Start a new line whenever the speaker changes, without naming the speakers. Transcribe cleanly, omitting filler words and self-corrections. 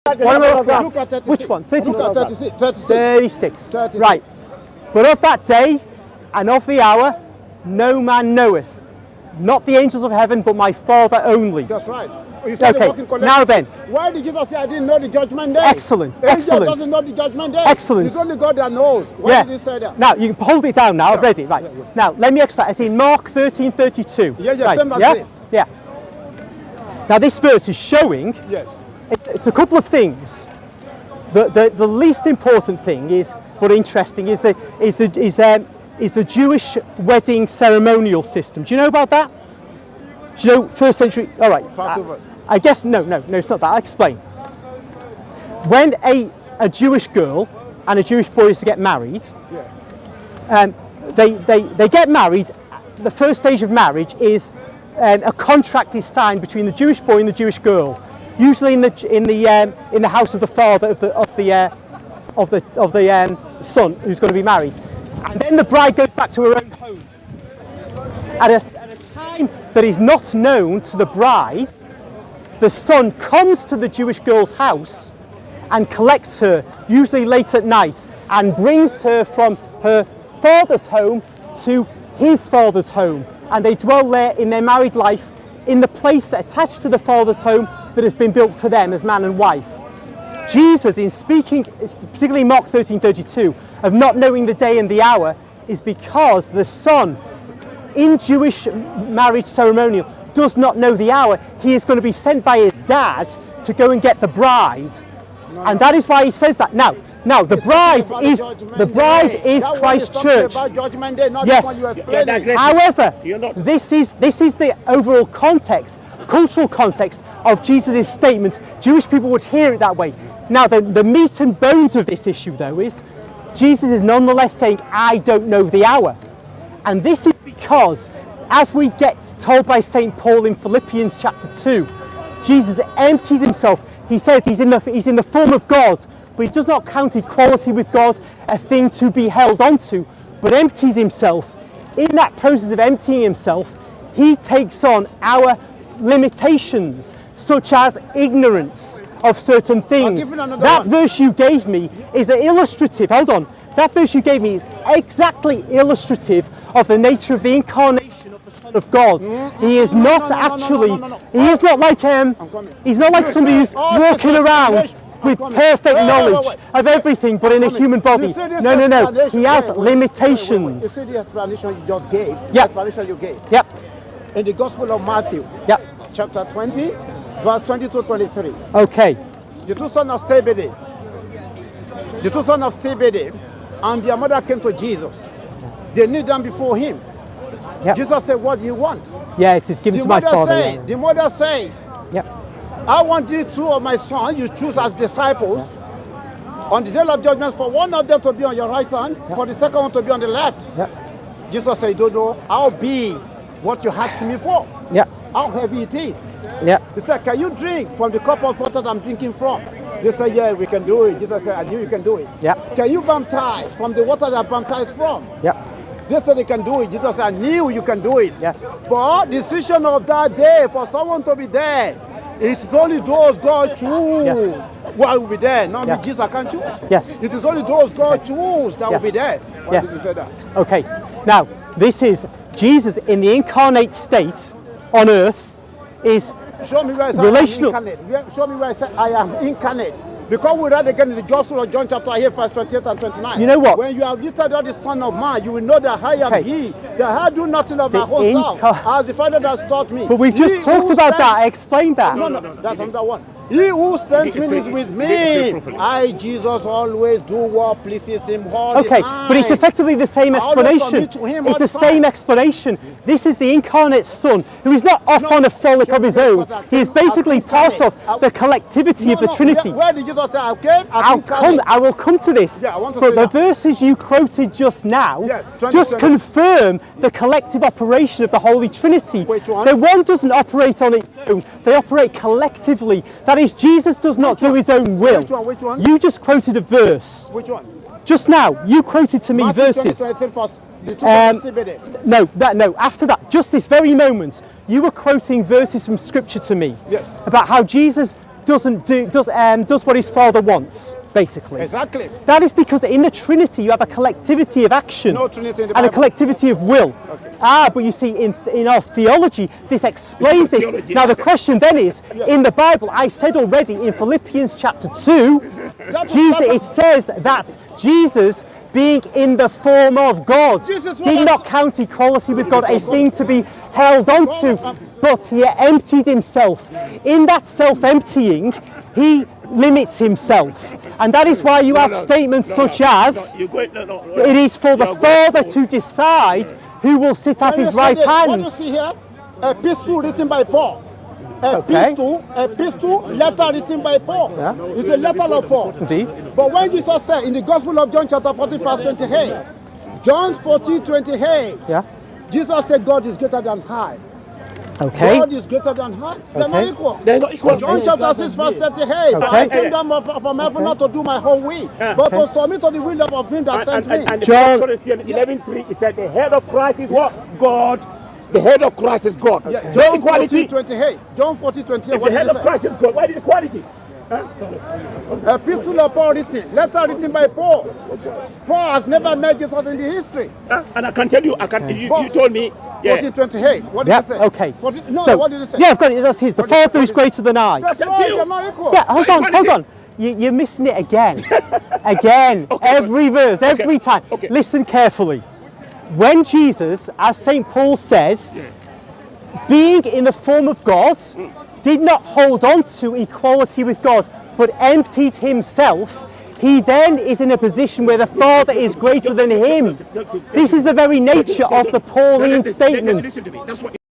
Look at 36.
Which one? 36.
Look at 36. 36.
36.
36.
Right. But of that day and of the hour, no man knoweth, not the angels of heaven, but my Father only.
That's right.
Okay, now then.
Why did Jesus say, I didn't know the judgment day?
Excellent,
Angel
excellent.
doesn't know the judgment day.
Excellent.
It's only God that knows. Why did he say that?
Now, you can hold it down now, I've read it, right.
Yeah.
Now, let me explain. It's in Mark 13:32.
Yeah,
right.
same as this.
Yeah. Now, this verse is showing,
Yes.
it's a couple of things. The least important thing is, but interesting, is the Jewish wedding ceremonial system. Do you know about that? Do you know, first century? All right.
Passover.
I guess no, it's not that. I'll explain. When a Jewish girl and a Jewish boy is to get married, they get married. The first stage of marriage is a contract is signed between the Jewish boy and the Jewish girl, usually in the house of the father of the son who's going to be married, and then the bride goes back to her own home. At a time that is not known to the bride, the son comes to the Jewish girl's house and collects her, usually late at night, and brings her from her father's home to his father's home. And they dwell there in their married life in the place attached to the father's home that has been built for them as man and wife. Jesus, in speaking, particularly Mark 13:32, of not knowing the day and the hour, is because the son in Jewish marriage ceremonial does not know the hour. He is going to be sent by his dad to go and get the bride, and that is why he says that. Now the bride is Christ's church. Yes. However, this is the overall context, cultural context of Jesus' statement. Jewish people would hear it that way. Now the meat and bones of this issue, though, is Jesus is nonetheless saying, I don't know the hour. And this is because, as we get told by St. Paul in Philippians chapter 2, Jesus empties himself. He says he's in the form of God, but he does not count equality with God a thing to be held onto, but empties himself. In that process of emptying himself, he takes on our limitations, such as ignorance of certain things. That verse you gave me is illustrative. Hold on. That verse you gave me is exactly illustrative of the nature of the incarnation of the Son of God. He is not actually. He is not like he's not like somebody who's walking around with perfect knowledge of everything, but in a human body. No. He has limitations.
You see the explanation you just gave.
Yep.
The explanation you gave.
Yep.
In the Gospel of Matthew.
Yep.
Chapter 20, verse 22-23.
Okay.
The two sons of Zebedee. The two sons of Zebedee and their mother came to Jesus. They knelt down before him. Yep. Jesus said, what do you want?
Yeah, it is given to my father.
The mother says,
yep.
I want you two of my sons you choose as disciples on the day of judgment, for one of them to be on your right hand, for the second one to be on the left.
Yep.
Jesus said, you don't know how big what you asked me for.
Yep.
How heavy it is.
Yep.
He said, can you drink from the cup of water that I'm drinking from? They said, yeah, we can do it. Jesus said, I knew you can do it.
Yep.
Can you baptize from the water that I baptized from?
Yep.
They said they can do it. Jesus said, I knew you can do it.
Yes.
But decision of that day for someone to be there, it's only those God choose who will be there. Not me, Jesus can't choose.
Yes.
It is only those God choose that will be there. Why did he say that?
Okay. Now, this is Jesus in the incarnate state on earth is
show me where
relational.
I am incarnate. Show me where I said I am incarnate. Because we read again in the Gospel of John chapter 8, verse 28 and 29.
You know what?
When you have lifted up the Son of Man, you will know that I am He. That I do nothing of my own self, as the Father has taught me.
But we've just talked about that. I explained that.
No, that's another one. He who sent me is with me. I, Jesus, always do what pleases him all the time.
But it's effectively the same explanation. It's the same explanation. This is the incarnate Son, who is not off on a frolic of his own. He is basically part of the collectivity of the Trinity.
Where did Jesus say, I came?
I will come to this.
Yeah, I want to
but
say
the
that.
verses you quoted just now just confirm the collective operation of the Holy Trinity.
Which one?
The one doesn't operate on its own. They operate collectively. That is, Jesus does not do his own will.
Which one?
You just quoted a verse.
Which one?
Just now, you quoted to me
Matthew
verses.
20,
No. After that, just this very moment, you were quoting verses from Scripture to me.
Yes.
About how Jesus does what his Father wants, basically.
Exactly.
That is because in the Trinity you have a collectivity of action
No Trinity in the
and a
Bible.
collectivity of will. But you see, in our theology, this explains this.
Theology.
Now the question then is, in the Bible, I said already in Philippians chapter 2, it says that Jesus, being in the form of God, did not count equality with God a thing to be held onto, but he emptied himself. In that self-emptying, he limits himself. And that is why you have statements such as, it is for the Father to decide who will sit at his right hand.
What you see here? A epistle written by Paul. Epistle, letter written by Paul.
Yeah.
It's a letter of Paul.
Indeed.
But when Jesus said in the Gospel of John chapter 40 verse 28, John 40:28,
Yeah.
Jesus said God is greater than high.
Okay.
God is greater than high. They're not
Okay.
equal.
They're not equal.
John chapter 6 verse 38. For I came down from heaven not to do my own will, but to submit to the will of him that sent me.
And
John-
1 Corinthians 11:3, it said the head of Christ is what? God. The head of Christ is God.
Yeah,
No
John
equality.
40:28. John 40:28.
If
What
the
did
head
he
of
say?
Christ is God, why did equality?
Epistle of Paul written, letter written by Paul. Paul has never met Jesus in the history.
And I can tell you, you told me, yeah.
40:28. What did
Yeah,
he say?
okay.
No, what did he say?
Yeah, I've got it. That's his. The Father is greater than I.
That's right, they're not equal.
Yeah, hold on, hold on. You're missing it again. Again. Every verse, every time.
Okay.
Listen carefully. When Jesus, as St. Paul says, being in the form of God, did not hold on to equality with God, but emptied himself, he then is in a position where the Father is greater than him. This is the very nature of the Pauline statements.
Listen to me. That's what